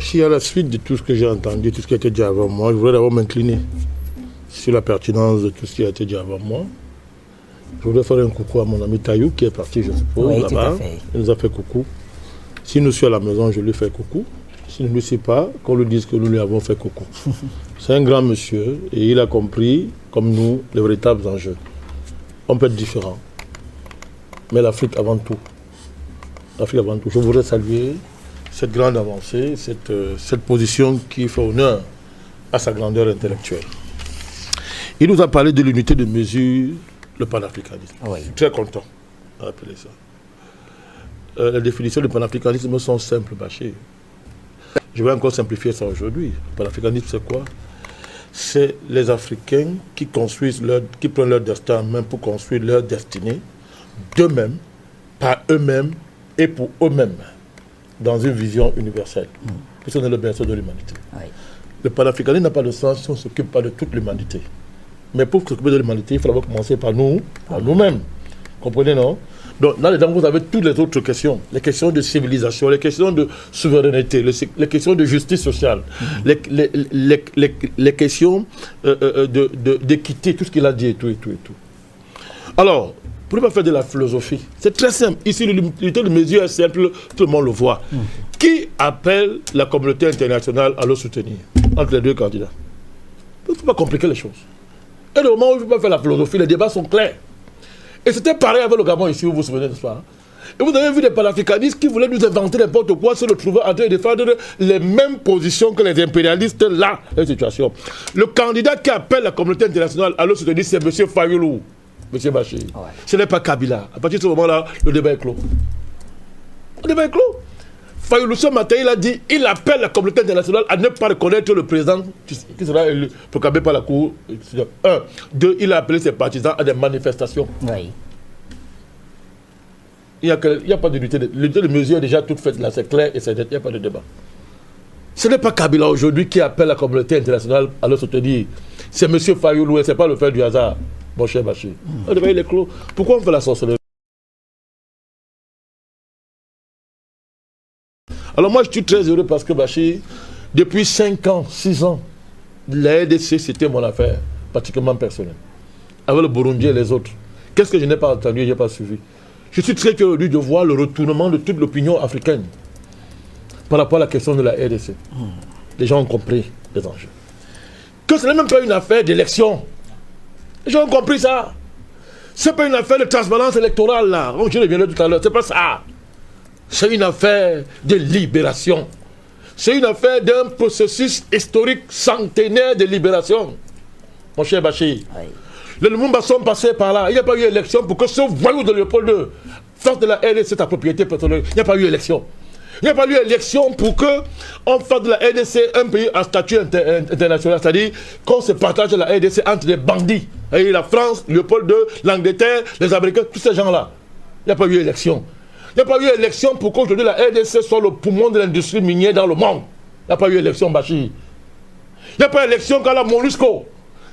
Si à la suite de tout ce que j'ai entendu, tout ce qui a été dit avant moi, je voudrais d'abord m'incliner sur la pertinence de tout ce qui a été dit avant moi. Je voudrais faire un coucou à mon ami Taïou qui est parti, je suppose, oui, là-bas. Il nous a fait coucou. S'il nous suit à la maison, je lui fais coucou. S'il ne nous suit pas, qu'on lui dise que nous lui avons fait coucou. C'est un grand monsieur et il a compris, comme nous, les véritables enjeux. On peut être différent, mais l'Afrique avant tout. L'Afrique avant tout. Je voudrais saluer cette grande avancée, cette position qui fait honneur à sa grandeur intellectuelle. Il nous a parlé de l'unité de mesure, le panafricanisme. Oui. Je suis très content de rappeler ça. Les définitions du panafricanisme sont simples, Bachir. Je vais encore simplifier ça aujourd'hui. Le panafricanisme, c'est quoi? C'est les Africains qui construisent qui prennent leur destin en main pour construire leur destinée d'eux-mêmes, par eux-mêmes et pour eux-mêmes, dans une vision universelle. Puisqu'on est le berceau de l'humanité. Oui. Le panafricanisme n'a pas de sens si on ne s'occupe pas de toute l'humanité. Mais pour s'occuper de l'humanité, il faudra commencer par nous, par nous-mêmes. Comprenez, non? Donc, là-dedans, vous avez toutes les autres questions. Les questions de civilisation, les questions de souveraineté, les questions de justice sociale, les questions d'équité, tout ce qu'il a dit et tout, et tout, et tout. Alors, pour ne pas faire de la philosophie, c'est très simple. Ici, l'unité de mesure est simple, tout le monde le voit. Qui appelle la communauté internationale à le soutenir entre les deux candidats? Il ne faut pas compliquer les choses. Et au moment où il ne faut pas faire la philosophie, les débats sont clairs. Et c'était pareil avec le Gabon ici, vous vous souvenez de ça. Et vous avez vu des panafricanistes qui voulaient nous inventer n'importe quoi, se retrouver en train de défendre les mêmes positions que les impérialistes là, la situation. Le candidat qui appelle la communauté internationale à le soutenir, c'est M. Fayoulou, M. Bachir. Ouais. Ce n'est pas Kabila. À partir de ce moment-là, le débat est clos. Le débat est clos. Fayoulou, ce matin, il a dit, il appelle la communauté internationale à ne pas reconnaître le président qui sera élu, proclamé par la Cour. 1. 2. Il a appelé ses partisans à des manifestations. Oui. Il n'y a pas d'unité. L'unité de mesure est déjà toute faite là, c'est clair et c'est net, il n'y a pas de débat. Ce n'est pas Kabila aujourd'hui qui appelle la communauté internationale à le soutenir. C'est M. Fayoulou et ce n'est pas le fait du hasard, mon cher Bachir. Le débat, il est clos. Pourquoi on fait la sorcellerie? Alors moi, je suis très heureux parce que Bachir, depuis 5 ans, 6 ans, la RDC, c'était mon affaire, particulièrement personnelle. Avec le Burundi et les autres. Qu'est-ce que je n'ai pas entendu et je n'ai pas suivi? Je suis très heureux de voir le retournement de toute l'opinion africaine par rapport à la question de la RDC. Les gens ont compris les enjeux. Que ce n'est même pas une affaire d'élection. Les gens ont compris ça. Ce n'est pas une affaire de transparence électorale, là. Oh, je reviendrai tout à l'heure. Ce n'est pas ça. C'est une affaire de libération. C'est une affaire d'un processus historique centenaire de libération. Mon cher Bachir. Oui. Les Lumumba sont passés par là. Il n'y a pas eu élection pour que ce voyou de Léopold II fasse de la RDC sa propriété personnelle. Il n'y a pas eu élection. Il n'y a pas eu élection pour qu'on fasse de la RDC un pays à statut international. C'est-à-dire qu'on se partage la RDC entre les bandits. Et la France, Léopold II, l'Angleterre, les Américains, tous ces gens-là. Il n'y a pas eu élection. Il n'y a pas eu élection pour qu'aujourd'hui la RDC soit le poumon de l'industrie minière dans le monde. Il n'y a pas eu élection, Bachir. Il n'y a pas eu élection quand la MONUSCO,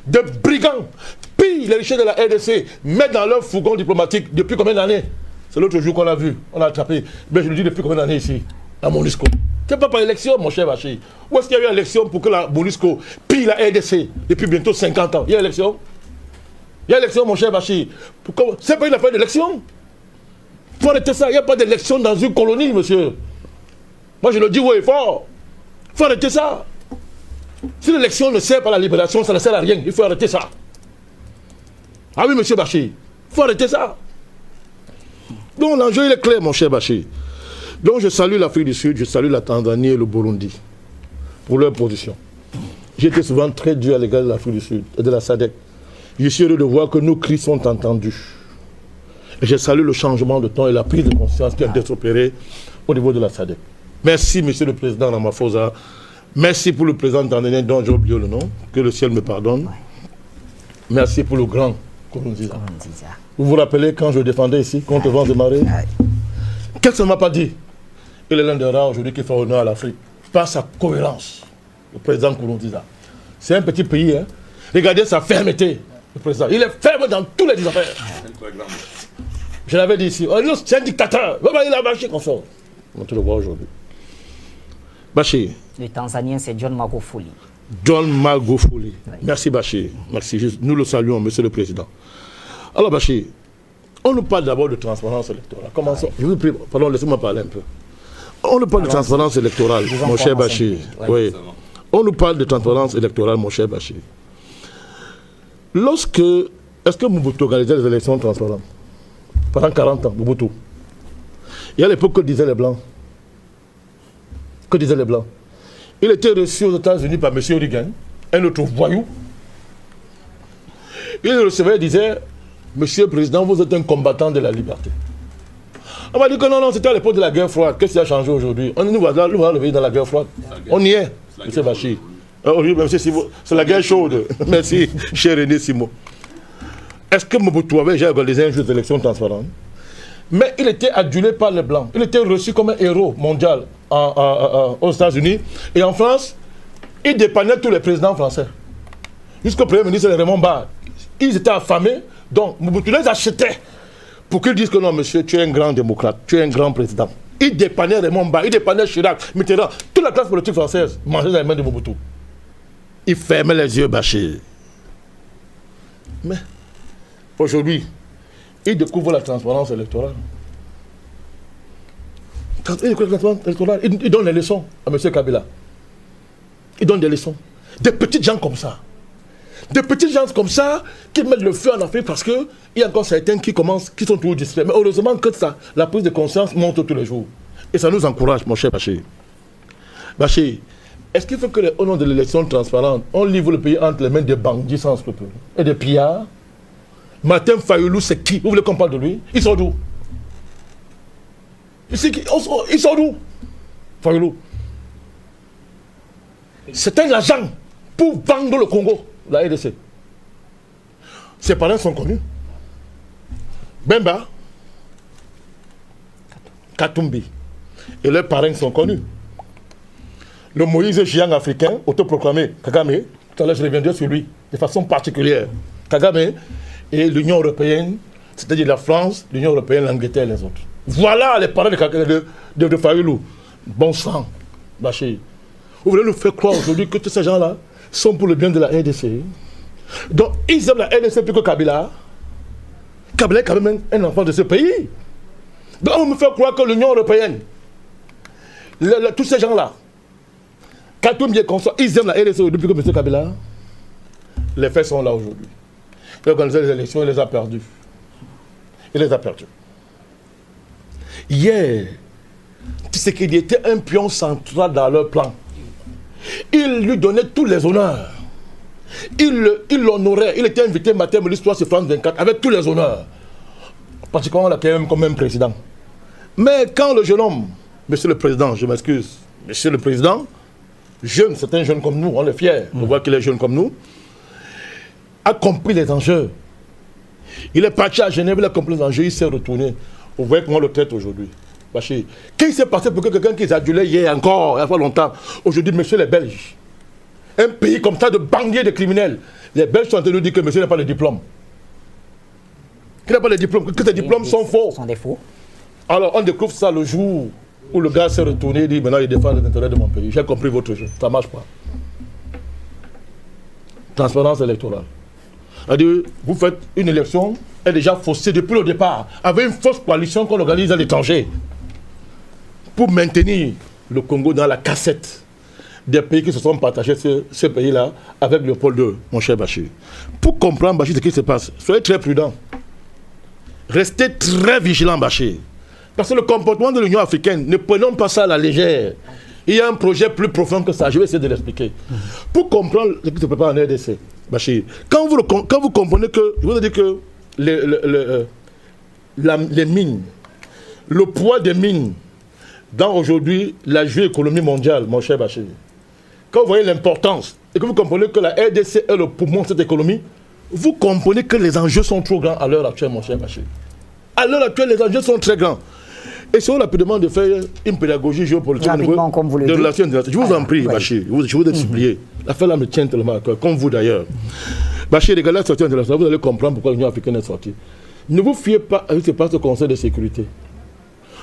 de brigands, pillent les richesses de la RDC, mettent dans leur fourgon diplomatique depuis combien d'années? C'est l'autre jour qu'on a vu, on a attrapé. Mais je le dis depuis combien d'années ici, la MONUSCO. Ce n'est pas par élection, mon cher Bachir. Où est-ce qu'il y a eu élection pour que la MONUSCO pille la RDC depuis bientôt 50 ans? Il y a élection? Il y a élection, mon cher Bachir. Ce n'est pas une affaire d'élection. Il faut arrêter ça. Il n'y a pas d'élection dans une colonie, monsieur. Moi, je le dis haut et fort. Il faut arrêter ça. Si l'élection ne sert pas à la libération, ça ne sert à rien. Il faut arrêter ça. Ah oui, monsieur Bachir. Il faut arrêter ça. Donc, l'enjeu, il est clair, mon cher Bachir. Donc, je salue l'Afrique du Sud, je salue la Tanzanie et le Burundi pour leur position. J'ai été souvent très dur à l'égard de l'Afrique du Sud et de la SADC. Je suis heureux de voir que nos cris sont entendus. Et je salue le changement de temps et la prise de conscience qui a été opérée au niveau de la SADC. Merci, monsieur le président Ramaphosa. Merci pour le président tanzanien dont j'ai oublié le nom. Que le ciel me pardonne. Merci pour le grand Nkurunziza. Vous vous rappelez quand je défendais ici, contre vents et marées? Qu'est-ce qu'il ne m'a pas dit? Il est l'un des rares aujourd'hui qui fait honneur à l'Afrique. Par sa cohérence, le président Nkurunziza. C'est un petit pays, hein. Regardez sa fermeté, le président. Il est ferme dans tous les affaires. Je l'avais dit ici. C'est un dictateur. Il a marché comme ça. On te le voit aujourd'hui. Bachir, Le Tanzanien, c'est John Magufuli. John Magufuli. Oui. Merci Bachir. Merci. Nous le saluons, Monsieur le Président. Alors Bachir, on nous parle d'abord de transparence électorale. Commençons. Je vous prie, pardon, laissez-moi parler un peu. On nous parle de transparence électorale, mon cher Bachir. Oui. On nous parle de transparence électorale, mon cher Bachir. Est-ce que Mobutu organisait les élections transparentes? Pendant 40 ans, Mobutu. Il y a l'époque que disaient les Blancs. Que disaient les Blancs? Il était reçu aux États-Unis par M. Reagan, un autre voyou. Il le recevait et disait, Monsieur le Président, vous êtes un combattant de la liberté. On m'a dit que non, c'était à l'époque de la guerre froide. Qu'est-ce qui a changé aujourd'hui? On nous voilà lever dans la guerre froide. On y est, M. Bachir. C'est la guerre chaude. Merci, cher René Simon. Est-ce que Mobutu avait déjà organisé un jeu d'élection transparente? Mais il était adulé par les Blancs. Il était reçu comme un héros mondial aux États-Unis. Et en France, il dépannait tous les présidents français. Jusqu'au Premier ministre Raymond Barre. Ils étaient affamés. Donc, Mobutu les achetait pour qu'ils disent que non, monsieur, tu es un grand démocrate, tu es un grand président. Il dépannait Raymond Barre, il dépannait Chirac, Mitterrand. Toute la classe politique française mangeait dans les mains de Mobutu. Il fermait les yeux, Bachir. Mais, aujourd'hui, il découvre la transparence électorale. Il donne les leçons à M. Kabila. Il donne des leçons. Des petits gens comme ça. Des petits gens comme ça qui mettent le feu en Afrique parce qu'il y a encore certains qui sont toujours distraits. Mais heureusement que ça, la prise de conscience monte tous les jours. Et ça nous encourage, mon cher Bachir. Bachir, est-ce qu'il faut que, au nom de l'élection transparente, on livre le pays entre les mains des bandits sans scrupules et des pillards? Martin Fayoulou, c'est qui? Vous voulez qu'on parle de lui? Il sort d'où? Il sort d'où? Fayoulou. C'est un agent pour vendre le Congo, la RDC. Ses parents sont connus. Bemba, Katumbi. Et leurs parents sont connus. Le Moïse géant africain, autoproclamé, Kagame, tout à l'heure je reviendrai sur lui, de façon particulière. Kagame et l'Union européenne, c'est-à-dire la France, l'Union européenne, l'Angleterre et les autres. Voilà les parents de Fayoulou. Bon sang, Bachir. Vous voulez nous faire croire aujourd'hui que tous ces gens-là sont pour le bien de la RDC. Donc ils aiment la RDC plus que Kabila. Kabila est quand même un enfant de ce pays. Donc on me fait croire que l'Union européenne, tous ces gens-là, Katumbi et consort, ils aiment la RDC depuis que M. Kabila. Les faits sont là aujourd'hui. Il a organisé les élections, il les a perdus. Il les a perdus. Hier, c'est qu'il était un pion central dans leur plan. Il lui donnait tous les honneurs. Il l'honorait. Il était invité matin à l'histoire sur France 24 avec tous les honneurs. Pratiquement, on l'a quand même comme un président. Mais quand le jeune homme, monsieur le président, je m'excuse, monsieur le président, jeune, c'est un jeune comme nous, on est fiers de voir qu'il est jeune comme nous, a compris les enjeux. Il est parti à Genève, il a compris les enjeux, il s'est retourné. Vous voyez comment on le traite aujourd'hui. Bachir, qu'est-ce qui s'est passé pour que quelqu'un qui s'adulait hier encore, il y a pas longtemps, aujourd'hui, monsieur les Belges, un pays comme ça de bandiers, de criminels, les Belges sont en train de nous dire que monsieur n'a pas de diplôme. Qu'il n'a pas de diplôme, que ces diplômes sont faux. Sont des faux. Alors on découvre ça le jour où le gars s'est retourné et dit maintenant il défend les intérêts de mon pays. J'ai compris votre jeu, ça ne marche pas. Transparence électorale. C'est-à-dire, vous faites une élection, elle est déjà faussée depuis le départ, avec une fausse coalition qu'on organise à l'étranger, pour maintenir le Congo dans la cassette des pays qui se sont partagés ce pays-là avec Léopold II, mon cher Bachir. Pour comprendre, Bachir, ce qui se passe, soyez très prudent. Restez très vigilant, Bachir. Parce que le comportement de l'Union africaine, ne prenons pas ça à la légère. Il y a un projet plus profond que ça, je vais essayer de l'expliquer. Pour comprendre ce qui se prépare en RDC, Bachir, quand vous comprenez que, je vous ai dit que les mines, le poids des mines dans aujourd'hui la géoéconomie mondiale, mon cher Bachir, quand vous voyez l'importance et que vous comprenez que la RDC est le poumon de cette économie, vous comprenez que les enjeux sont trop grands à l'heure actuelle, mon cher Bachir. À l'heure actuelle, les enjeux sont très grands. Et si on a pu demander de faire une pédagogie géopolitique au niveau de relations internationales, je vous en prie, Bachir, je vous ai supplié. L'affaire-là me tient tellement à cœur, comme vous d'ailleurs. Bachir, regardez la sortie internationale, vous allez comprendre pourquoi l'Union africaine est sortie. Ne vous fiez pas à ce qui se passe au Conseil de sécurité.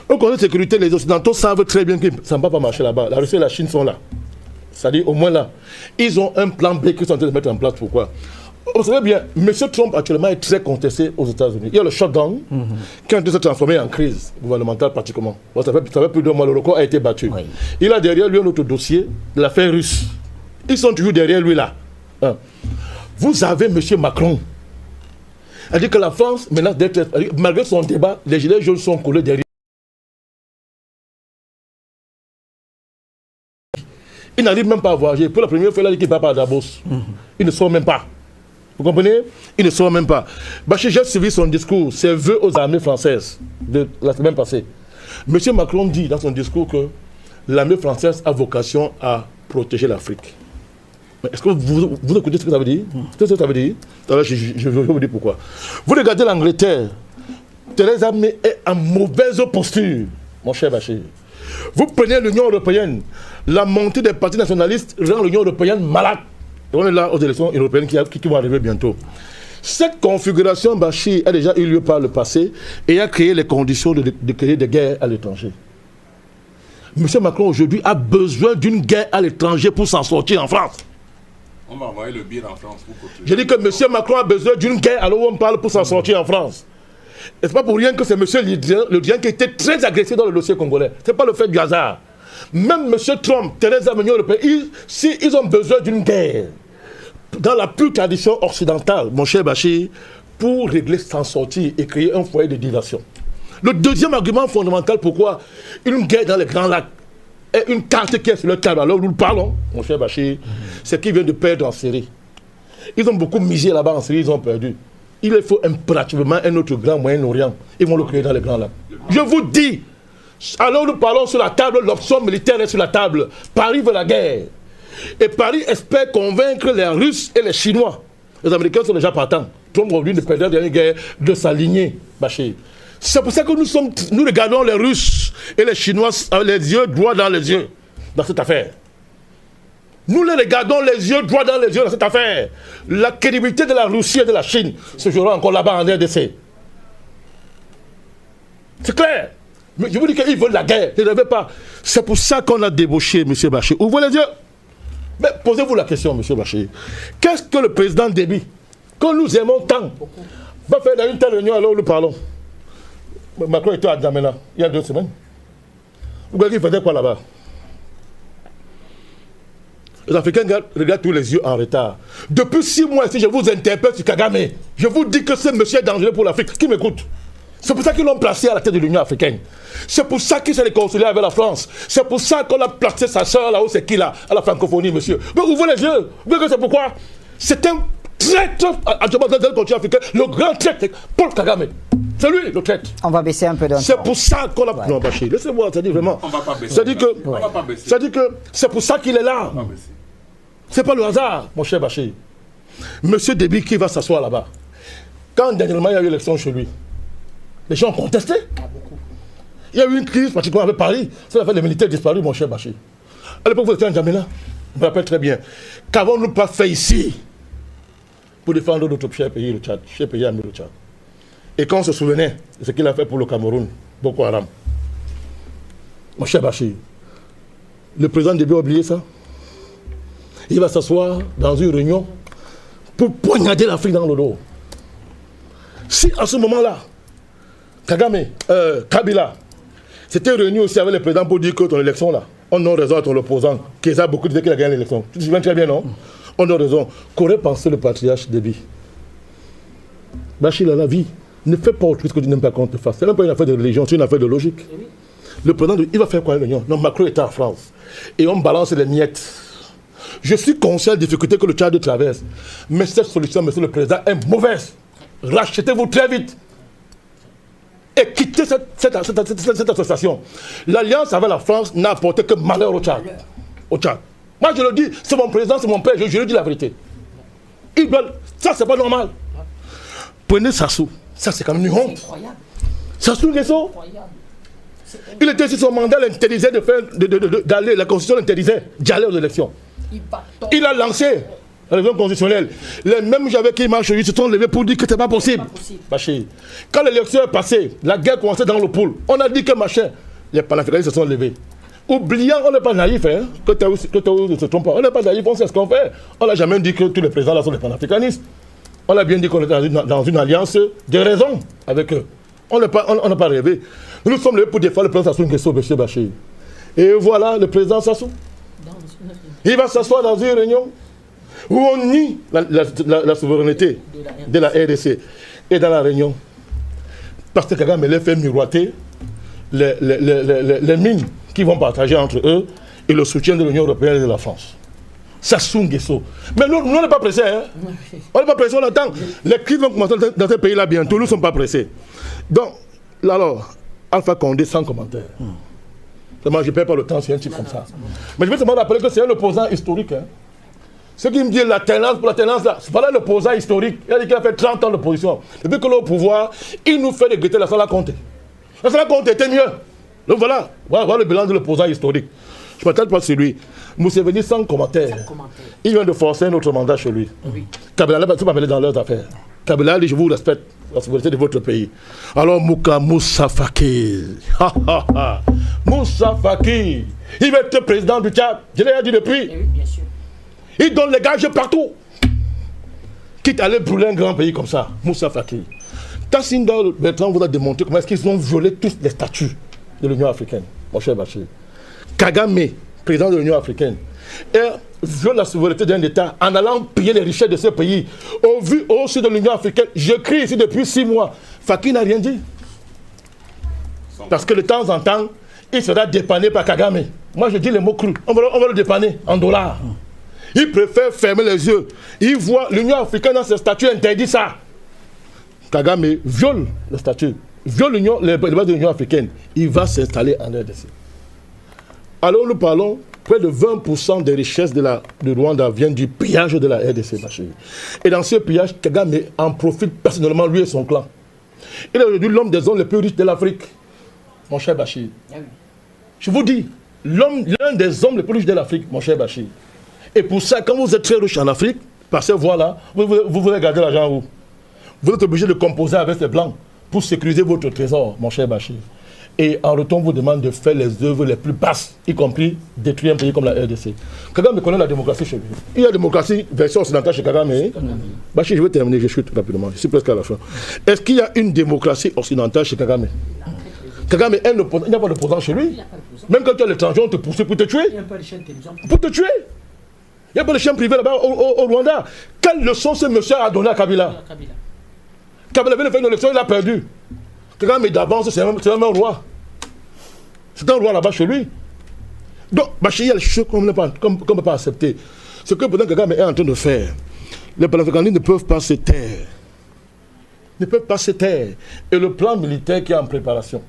Au Conseil de sécurité, les Occidentaux savent très bien que ça ne va pas marcher là-bas. La Russie et la Chine sont là. C'est-à-dire, au moins là, ils ont un plan B qu'ils sont en train de mettre en place. Pourquoi? Vous savez bien, M. Trump actuellement est très contesté aux États-Unis. Il y a le shutdown qui est en train de se transformer en crise gouvernementale pratiquement. Bon, ça fait plus de mois, le record a été battu. Oui. Il a derrière lui un autre dossier, l'affaire russe. Ils sont toujours derrière lui là. Hein. Vous avez M. Macron. Il dit que la France, maintenant, malgré son débat, les gilets jaunes sont collés derrière. Il n'arrive même pas à voyager. Pour la première fois, il a dit qu'il ne va pas à Davos. Il ne sort même pas. Vous comprenez? Il ne sort même pas. Bachir, j'ai suivi son discours, ses vœux aux armées françaises de la semaine passée. M. Macron dit dans son discours que l'armée française a vocation à protéger l'Afrique. Est-ce que vous écoutez ce que ça veut dire? C'est ce que ça veut dire? Alors, je vais vous dire pourquoi. Vous regardez l'Angleterre. Theresa May est en mauvaise posture, mon cher Bachir. Vous prenez l'Union européenne. La montée des partis nationalistes rend l'Union européenne malade. Et on est là aux élections européennes qui vont arriver bientôt. Cette configuration, Bachir, a déjà eu lieu par le passé et a créé les conditions de créer des guerres à l'étranger. M. Macron, aujourd'hui, a besoin d'une guerre à l'étranger pour s'en sortir en France. On va envoyer le bière en France pour continuer. Je dis que M. Macron a besoin d'une guerre alors on parle pour s'en sortir en France. Et ce n'est pas pour rien que c'est M. Le Drian qui était très agressé dans le dossier congolais. Ce n'est pas le fait du hasard. Même M. Trump, Theresa May, ils ont besoin d'une guerre dans la pure tradition occidentale, mon cher Bachir, pour régler, s'en sortir et créer un foyer de diversion. Le deuxième argument fondamental, pourquoi une guerre dans les Grands Lacs est une carte qui est sur le table, alors nous parlons, mon cher Bachir, c'est qu'ils viennent de perdre en Syrie. Ils ont beaucoup misé là-bas en Syrie, ils ont perdu. Il faut impérativement un autre grand Moyen-Orient. Ils vont le créer dans les Grands Lacs. Je vous dis, alors nous parlons sur la table, l'option militaire est sur la table. Paris veut la guerre. Et Paris espère convaincre les Russes et les Chinois. Les Américains sont déjà partants. Trump aujourd'hui ne perdra dernière guerre de s'aligner, Bachir. C'est pour ça que nous regardons les Russes et les Chinois avec les yeux droits dans les yeux dans cette affaire. Nous les regardons les yeux droits dans les yeux dans cette affaire. La crédibilité de la Russie et de la Chine se jouera encore là-bas en RDC. C'est clair. Mais je vous dis qu'ils veulent la guerre. Ne rêvez pas. C'est pour ça qu'on a débauché M. Bachir. Ouvrez les yeux. Mais posez-vous la question, M. Bachir. Qu'est-ce que le président Déby, que nous aimons tant, va faire dans une telle réunion alors où nous parlons? Macron était à Djamena il y a 2 semaines. Vous voyez qu'il faisait quoi là-bas? Les Africains regardent tous les yeux en retard. Depuis 6 mois, si je vous interpelle sur Kagame, je vous dis que ce monsieur est dangereux pour l'Afrique. Qui m'écoute? C'est pour ça qu'ils l'ont placé à la tête de l'Union africaine. C'est pour ça qu'il s'est réconcilié avec la France. C'est pour ça qu'on a placé sa soeur là-haut, c'est qui là? À la francophonie, monsieur. Mais ouvrez les yeux. Vous voyez que c'est pourquoi? C'est un traître dans le continent africain. Le grand traître, Paul Kagame. C'est lui le traître. On va baisser un peu d'un ton. C'est pour ça qu'on a... Ouais. Non, Bachir, laissez-moi, ça dit vraiment. On va pas baisser. Ça dit que c'est pour ça qu'il est là. C'est pas le hasard, mon cher Bachir. Monsieur Déby qui va s'asseoir là-bas. Quand dernièrement il y a eu l'élection chez lui, les gens ont contesté. Il y a eu une crise particulièrement avec Paris. C'est la fait des militaires disparus, mon cher Bachir. À l'époque, vous étiez en Djamena. Je me rappelle très bien. Qu'avons-nous pas fait ici pour défendre notre cher pays, le Tchad, cher pays ami, le Tchad. Et quand on se souvenait de ce qu'il a fait pour le Cameroun, Boko Haram, mon cher Bachir, le président Déby a oublié ça. Il va s'asseoir dans une réunion pour poignarder l'Afrique dans le dos. Si à ce moment-là, Kabila s'était réuni aussi avec le président pour dire que ton élection là, on a raison à ton opposant, qui a beaucoup dit qu'il a gagné l'élection. Tu te souviens très bien, non? On a raison. Qu'aurait pensé le patriarche Déby? Bachir a la vie. Ne fais pas autre chose que tu n'aimes pas qu'on te fasse. Ce n'est même pas une affaire de religion, c'est une affaire de logique. Le président, il va faire quoi à l'Union? Non, Macron est en France. Et on balance les miettes. Je suis conscient des difficultés que le Tchad traverse. Mais cette solution, monsieur le président, est mauvaise. Rachetez-vous très vite. Et quittez cette association. L'alliance avec la France n'a apporté que malheur au Tchad. Moi, je le dis, c'est mon président, c'est mon père, je lui dis la vérité. Ça, c'est pas normal. Prenez Sassou. Ça, c'est quand même une honte. Sassou Nguesso, il était sur son mandat, l'interdisait d'aller, la Constitution l'interdisait d'aller aux élections. Il a lancé la révision constitutionnelle. Les mêmes gens avec qui il marche, ils se sont levés pour dire que ce n'est pas possible. Bachir. Quand l'élection est passée, la guerre commençait dans le pôle. On a dit que machin, les panafricains se sont levés. oubliant, on n'est pas naïf, hein, que tu ne se trompes pas, on n'est pas naïf, on sait ce qu'on fait. On n'a jamais dit que tous les présidents là sont des panafricanistes. On a bien dit qu'on est dans une alliance de raison avec eux. On n'a pas rêvé. Nous sommes là pour défendre le président Sassou Nguesso, M. Bachir. Et voilà le président Sassou. Il va s'asseoir dans une réunion où on nie la souveraineté de la RDC. Et dans la réunion, parce que Kagame les fait miroiter les mines qu'ils vont partager entre eux et le soutien de l'Union européenne et de la France. Sassou Nguesso. Mais nous, on n'est pas pressés. Hein? On n'est pas pressés, on attend. Les crises vont commencer dans ce pays-là bientôt. Nous ne sommes pas pressés. Donc, alors, Alpha Condé sans commentaire. Moi, je ne perds pas le temps sur un type comme ça. Mais je veux seulement rappeler que c'est un opposant historique. Hein. Ceux qui me disent l'alternance pour l'alternance, là, c'est pas là l'opposant historique. Il a dit qu'il a fait 30 ans d'opposition. Depuis que l'on est au pouvoir, il nous fait regretter la Sala Conté. La Sala Conté était mieux. Donc voilà le bilan de l'opposant historique. Je ne m'attends pas sur lui. Museveni sans commentaire. Il vient de forcer un autre mandat chez lui. Oui. Kabila n'a pas mêlé dans leurs affaires. Kabila dit je vous respecte la souveraineté de votre pays. Alors Moussa Faki. Moussa Faki. Il va être président du Tchad. Je l'ai dit depuis. Oui, bien sûr. Il donne les gages partout. Quitte à aller brûler un grand pays comme ça. Moussa Faki. Tassinda Bertrand vous a démontré comment est-ce qu'ils ont violé tous les statuts de l'Union africaine. Mon cher Bachir. Kagame, président de l'Union africaine, viole la souveraineté d'un État en allant piller les richesses de ce pays. Au vu aussi de l'Union africaine, je crie ici depuis 6 mois. Faki n'a rien dit. Parce que de temps en temps, il sera dépanné par Kagame. Moi, je dis les mots crus. On va le dépanner en dollars. Il préfère fermer les yeux. Il voit l'Union africaine dans ses statuts interdit ça. Kagame viole le statut, viole les bases de l'Union africaine. Il va s'installer en RDC. Alors nous parlons, près de 20% des richesses de Rwanda viennent du pillage de la RDC. Et dans ce pillage, Kagame en profite personnellement, lui et son clan. Il est aujourd'hui l'homme des hommes les plus riches de l'Afrique, mon cher Bachir. Je vous dis, l'un des hommes les plus riches de l'Afrique, mon cher Bachir. Et pour ça, quand vous êtes très riche en Afrique, par ces voies-là, vous voulez garder l'argent où? Vous êtes obligé de composer avec les Blancs pour sécuriser votre trésor, mon cher Bachir. Et en retour, on vous demande de faire les œuvres les plus basses, y compris détruire un pays comme la RDC. Kagame connaît la démocratie chez lui. Il y a la démocratie version occidentale chez Kagame. Bachir, je vais terminer, je chute rapidement. Je suis presque à la fin. Est-ce qu'il y a une démocratie occidentale chez Kagame? Kagame, il n'y a pas d'opposant chez lui. Même quand tu es à l'étranger, on te pousse pour te tuer. Pour te tuer. Il n'y a pas de chien privé là-bas au Rwanda. Quelle leçon ce monsieur a donné à Kabila? Kabila vient de faire une élection, il a perdu. Kagame d'avance, c'est un roi. C'est un roi là-bas chez lui. Donc, Bachir, il y a des choses qu'on ne peut pas accepter. Ce que pendant Kagame est en train de faire, les panafricanistes ne peuvent pas se taire. Ne peuvent pas se taire. Et le plan militaire qui est en préparation.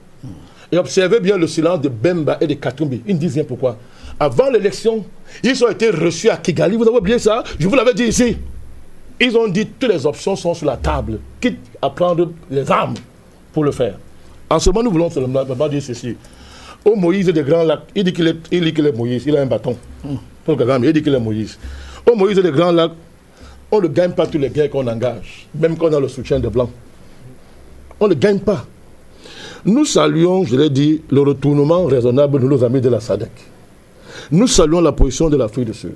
Et observez bien le silence de Bemba et de Katumbi. Ils ne disent rien pourquoi. Avant l'élection, ils ont été reçus à Kigali. Vous avez oublié ça? Je vous l'avais dit ici. Ils ont dit que toutes les options sont sur la table, quitte à prendre les armes pour le faire. En ce moment, nous voulons seulement dire ceci. Au Moïse des Grands Lacs, il dit qu'il est Moïse, il a un bâton. Pour Kagame, il dit qu'il est Moïse. Au Moïse des Grands Lacs, on ne gagne pas tous les guerres qu'on engage, même quand on a le soutien des Blancs. On ne gagne pas. Nous saluons, je l'ai dit, le retournement raisonnable de nos amis de la SADC. Nous saluons la position de l'Afrique du Sud.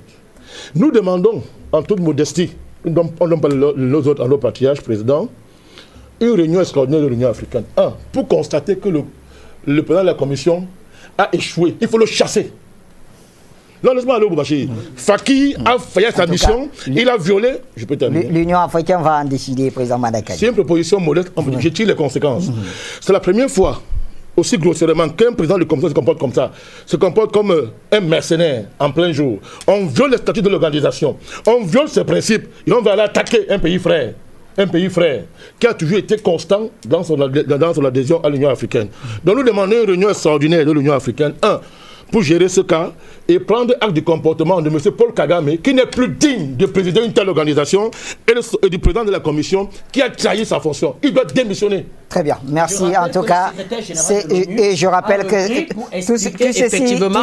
Nous demandons, en toute modestie, on donne pas nos autres à nos patriarches, président, une réunion extraordinaire de l'Union africaine. Pour constater que le président de la Commission a échoué. Il faut le chasser. Non, laisse-moi aller au Boubachi. Faki a failli à sa mission, il a violé. Je peux terminer. L'Union africaine va en décider, président Madakaï. C'est une proposition modeste, je tire les conséquences. C'est la première fois, aussi grossièrement, qu'un président de la Commission se comporte comme ça. Se comporte comme un mercenaire en plein jour. On viole les statuts de l'organisation. On viole ses principes et on va aller attaquer un pays frère. Un pays frère qui a toujours été constant dans son adhésion à l'Union africaine. Donc nous demandons une réunion extraordinaire de l'Union africaine, pour gérer ce cas et prendre acte du comportement de M. Paul Kagame, qui n'est plus digne de présider une telle organisation, et du président de la Commission, qui a trahi sa fonction. Il doit démissionner. Très bien, merci en tout cas. Et je rappelle que tout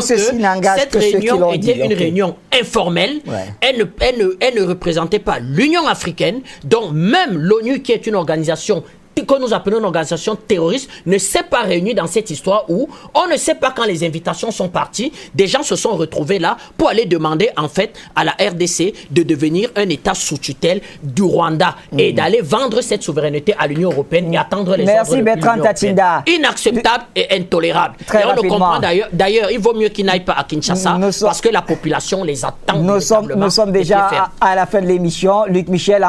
ceci n'engage que ceux qui l'ont dit. Cette réunion était une réunion informelle. Ouais. Elle ne représentait pas l'Union africaine, dont même l'ONU, qui est une organisation que nous appelons une organisation terroriste ne s'est pas réunie dans cette histoire où on ne sait pas quand les invitations sont parties. Des gens se sont retrouvés là pour aller demander en fait à la RDC de devenir un État sous tutelle du Rwanda et d'aller vendre cette souveraineté à l'Union européenne et attendre les ordres de Bertrand Tatinda. Inacceptable et intolérable. Très et on rapidement. le comprend d'ailleurs. Il vaut mieux qu'ils n'aillent pas à Kinshasa parce que la population les attend. Nous sommes déjà à la fin de l'émission. Luc Michel,